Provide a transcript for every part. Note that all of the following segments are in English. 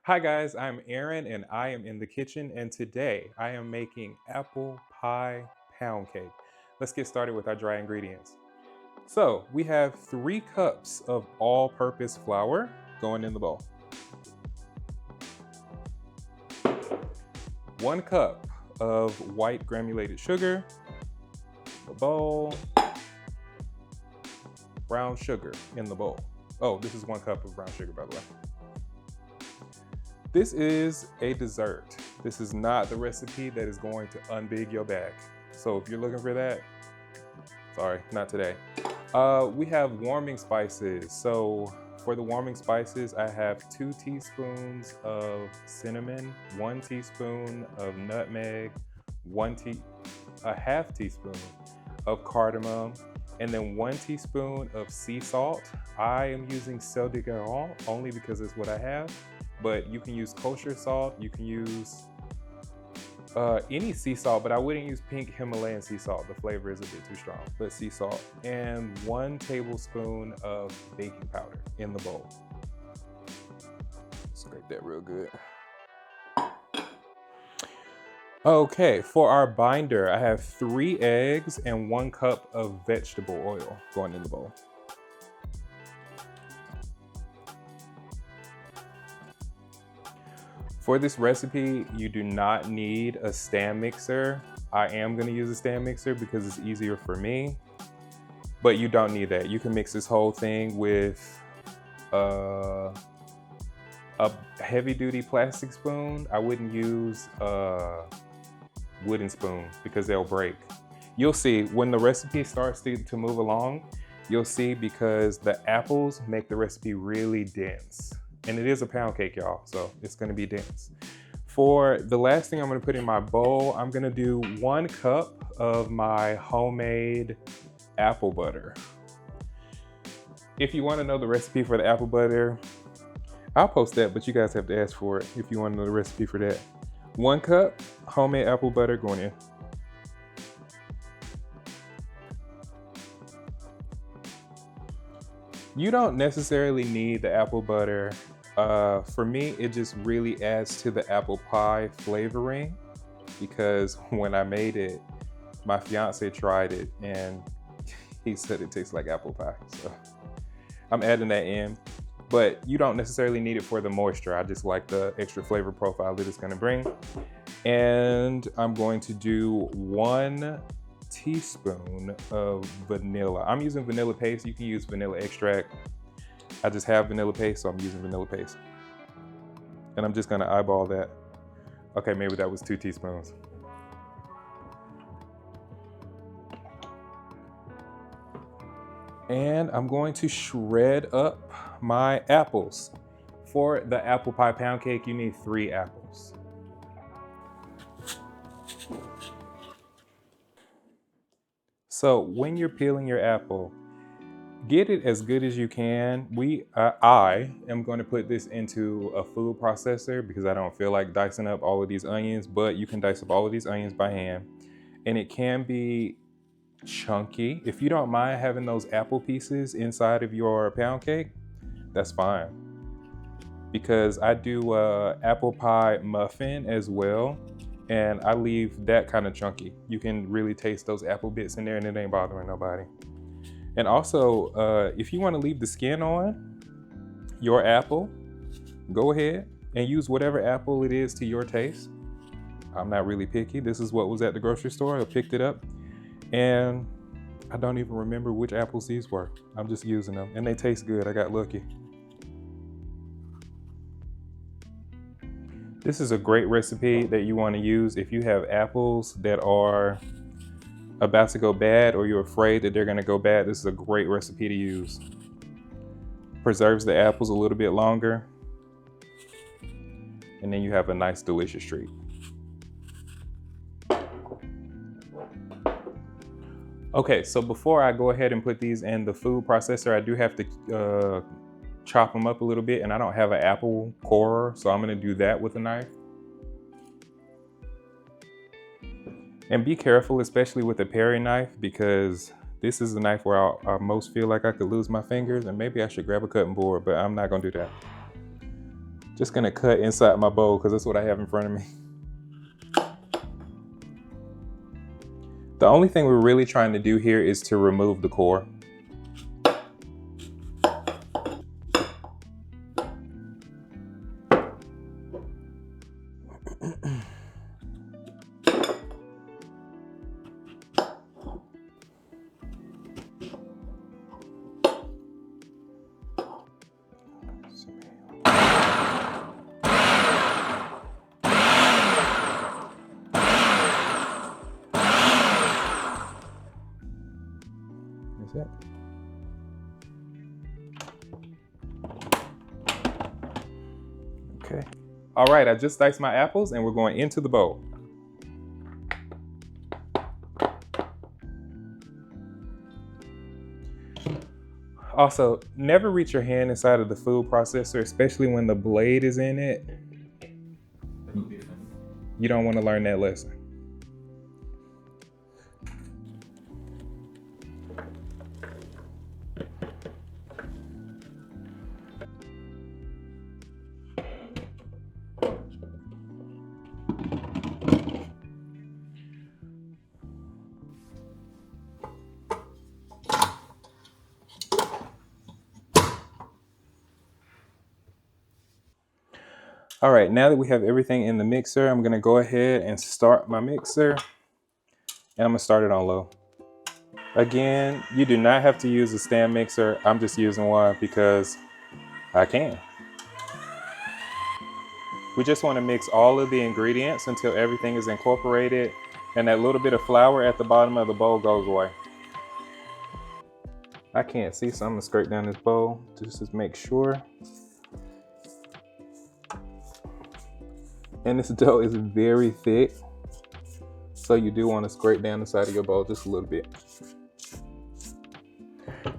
Hi guys, I'm Aaron and I am in the kitchen, and today I am making apple pie pound cake. Let's get started with our dry ingredients. So we have 3 cups of all-purpose flour going in the bowl. 1 cup of white granulated sugar, the bowl, brown sugar in the bowl. Oh, this is 1 cup of brown sugar, by the way. This is a dessert. This is not the recipe that is going to unbig your bag. So if you're looking for that, sorry, not today. We have warming spices. So for the warming spices, I have 2 teaspoons of cinnamon, 1 teaspoon of nutmeg, a half teaspoon of cardamom, and then 1 teaspoon of sea salt. I am using sel de Guérande only because it's what I have, but you can use kosher salt, you can use any sea salt, but I wouldn't use pink Himalayan sea salt. The flavor is a bit too strong, but sea salt. And 1 tablespoon of baking powder in the bowl. Scrape that real good. Okay, for our binder, I have 3 eggs and 1 cup of vegetable oil going in the bowl. For this recipe, you do not need a stand mixer. I am gonna use a stand mixer because it's easier for me, but you don't need that. You can mix this whole thing with a heavy duty plastic spoon. I wouldn't use a wooden spoon because they'll break. You'll see when the recipe starts to move along, you'll see because the apples make the recipe really dense. And it is a pound cake, y'all, so it's gonna be dense. For the last thing I'm gonna put in my bowl, I'm gonna do 1 cup of my homemade apple butter. If you wanna know the recipe for the apple butter, I'll post that, but you guys have to ask for it if you wanna know the recipe for that. 1 cup homemade apple butter going in. You don't necessarily need the apple butter. For me, it just really adds to the apple pie flavoring because when I made it, my fiance tried it and he said it tastes like apple pie. So I'm adding that in, but you don't necessarily need it for the moisture. I just like the extra flavor profile that it's gonna bring. And I'm going to do 1 teaspoon of vanilla. I'm using vanilla paste. You can use vanilla extract. I just have vanilla paste, so I'm using vanilla paste. And I'm just gonna eyeball that. Okay, maybe that was 2 teaspoons. And I'm going to shred up my apples. For the apple pie pound cake, you need 3 apples. So when you're peeling your apple, get it as good as you can. I am going to put this into a food processor because I don't feel like dicing up all of these onions, but you can dice up all of these onions by hand. And it can be chunky. If you don't mind having those apple pieces inside of your pound cake, that's fine. Because I do apple pie muffin as well, and I leave that kind of chunky. You can really taste those apple bits in there and it ain't bothering nobody. And also, if you want to leave the skin on your apple, go ahead and use whatever apple it is to your taste. I'm not really picky. This is what was at the grocery store. I picked it up and I don't even remember which apples these were. I'm just using them and they taste good. I got lucky. This is a great recipe that you want to use if you have apples that are about to go bad or you're afraid that they're going to go bad. This is a great recipe to use. Preserves the apples a little bit longer, and then you have a nice delicious treat. Okay, so before I go ahead and put these in the food processor, I do have to chop them up a little bit, and I don't have an apple corer, so I'm going to do that with a knife. And be careful, especially with a paring knife, because this is the knife where I most feel like I could lose my fingers, and maybe I should grab a cutting board, but I'm not gonna do that. Just gonna cut inside my bowl because that's what I have in front of me. The only thing we're really trying to do here is to remove the core. That's it. Okay. All right, I just diced my apples and we're going into the bowl. Also, never reach your hand inside of the food processor, especially when the blade is in it. You don't want to learn that lesson. All right, now that we have everything in the mixer, I'm gonna go ahead and start my mixer. And I'm gonna start it on low. Again, you do not have to use a stand mixer. I'm just using one because I can. We just wanna mix all of the ingredients until everything is incorporated and that little bit of flour at the bottom of the bowl goes away. I can't see, so I'm gonna scrape down this bowl just to make sure. And this dough is very thick, so you do want to scrape down the side of your bowl just a little bit.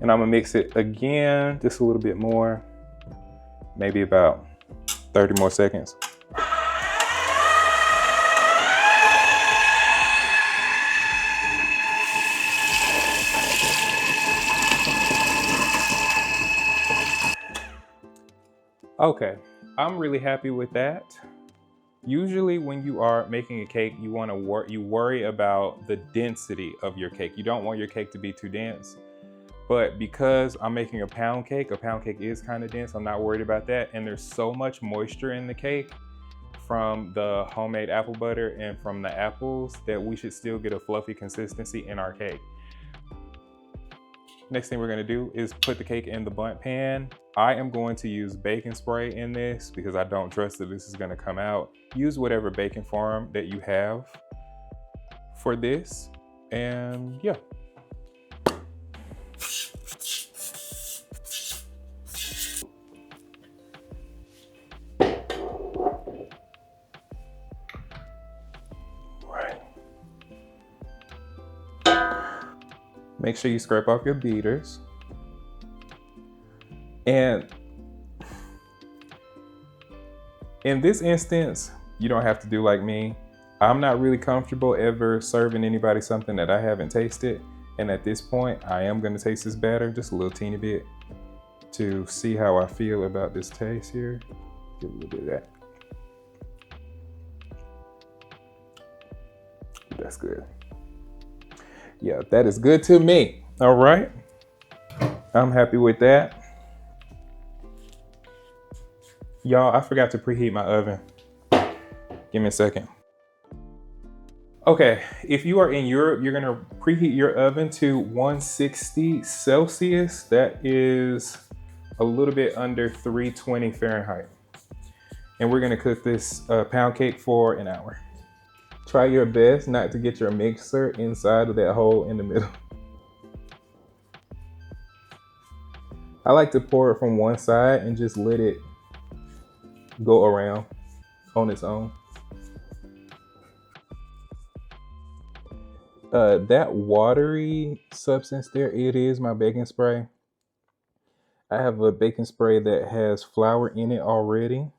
And I'm gonna mix it again, just a little bit more, maybe about 30 more seconds. Okay, I'm really happy with that. Usually when you are making a cake, you worry about the density of your cake. You don't want your cake to be too dense. But because I'm making a pound cake is kind of dense. I'm not worried about that. And there's so much moisture in the cake from the homemade apple butter and from the apples that we should still get a fluffy consistency in our cake. Next thing we're gonna do is put the cake in the bundt pan. I am going to use baking spray in this because I don't trust that this is gonna come out. Use whatever baking form that you have for this, and yeah. Right. Make sure you scrape off your beaters. And in this instance, you don't have to do like me. I'm not really comfortable ever serving anybody something that I haven't tasted. And at this point, I am gonna taste this batter just a little teeny bit to see how I feel about this taste here. Give a little bit of that. That's good. Yeah, that is good to me. All right. I'm happy with that. Y'all, I forgot to preheat my oven. Give me a second. Okay, if you are in Europe, you're gonna preheat your oven to 160 Celsius. That is a little bit under 320 Fahrenheit. And we're gonna cook this pound cake for an hour. Try your best not to get your mixer inside of that hole in the middle. I like to pour it from one side and just let it go around on its own. That watery substance there, it is my baking spray. I have a baking spray that has flour in it already.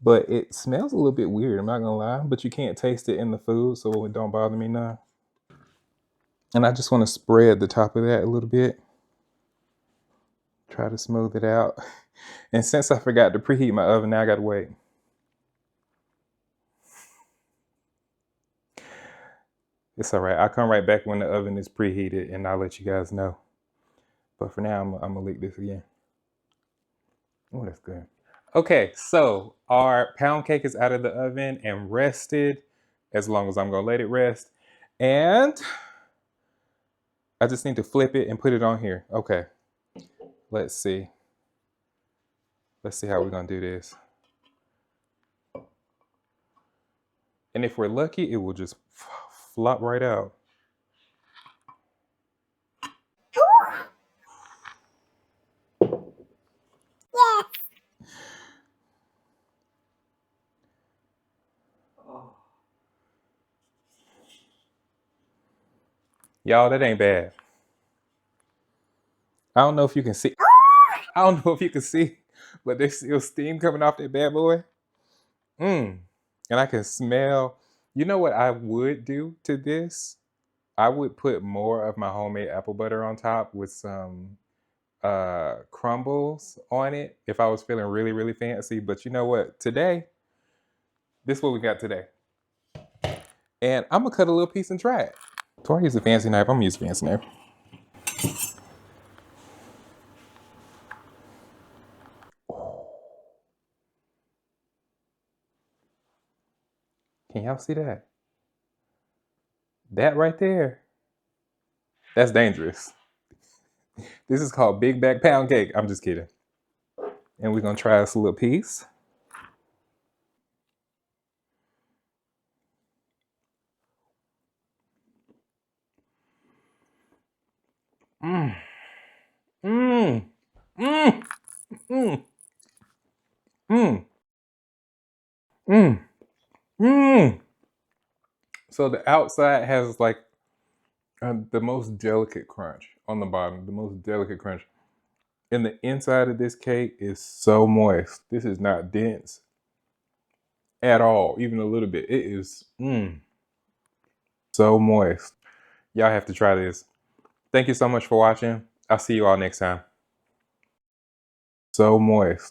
But it smells a little bit weird, I'm not gonna lie, but you can't taste it in the food, so it don't bother me none. And I just wanna spread the top of that a little bit. Try to smooth it out. And since I forgot to preheat my oven, now I gotta wait. It's all right. I'll come right back when the oven is preheated and I'll let you guys know. But for now, I'm gonna lick this again. Oh, that's good. Okay, so our pound cake is out of the oven and rested as long as I'm gonna let it rest. And I just need to flip it and put it on here. Okay, let's see. Let's see how we're gonna do this. And if we're lucky, it will just flop right out. Y'all, that ain't bad. I don't know if you can see. I don't know if you can see, but there's still steam coming off that bad boy. Mmm. And I can smell. You know what I would do to this? I would put more of my homemade apple butter on top with some crumbles on it if I was feeling really, really fancy. But you know what? Today, this is what we got today. And I'm gonna cut a little piece and try it. Do I use a fancy knife? I'm gonna use a fancy knife. Can y'all see that? That right there. That's dangerous. This is called Big Back Pound Cake. I'm just kidding. And we're gonna try this little piece. Mmm. Mmm. Mmm. Mmm. Mmm. Mmm. Mmm. So the outside has like the most delicate crunch on the bottom, the most delicate crunch. And the inside of this cake is so moist. This is not dense at all, even a little bit. It is so moist. Y'all have to try this. Thank you so much for watching. I'll see you all next time. So moist.